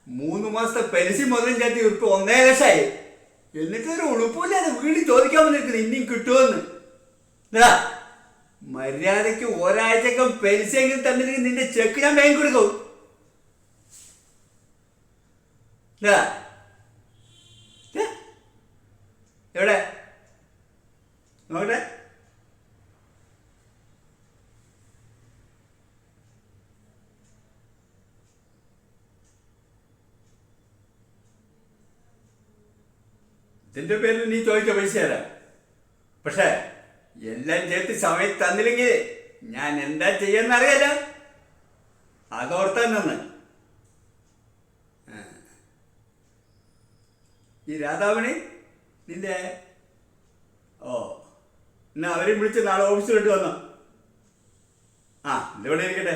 3 മാസത്തെ പലിശ മുതലും ചേർത്തി ഉറുപ്പ് 1,00,000 എന്നിട്ടൊരു ഉളുപ്പില്ലാതെ വീട് ചോദിക്കാൻ വന്നിരിക്കുന്നു ഇനിയും കിട്ടുമെന്ന്. മര്യാദക്ക് ഒരാഴ്ചക്കം പലിശയെങ്കിലും തന്നിട്ട് നിന്റെ ചെക്ക് ഞാൻ ബാങ്ക് കൊടുക്കും. എവിടെ നോക്കട്ടെ. ഇതിന്റെ പേരിൽ നീ ചോദിച്ച പൈസ തരാം. പക്ഷേ എല്ലാം ചേർത്ത് സമയത്ത് തന്നില്ലെങ്കിൽ ഞാൻ എന്താ ചെയ്യാന്ന് അറിയാലോ. അതോർത്താൻ നിന്ന് ഈ രാധാമണി നിന്റെ എന്നാ അവരെയും വിളിച്ച് നാളെ ഓഫീസിലോട്ട് വന്നോ. ഇതിവിടെ ഇരിക്കട്ടെ.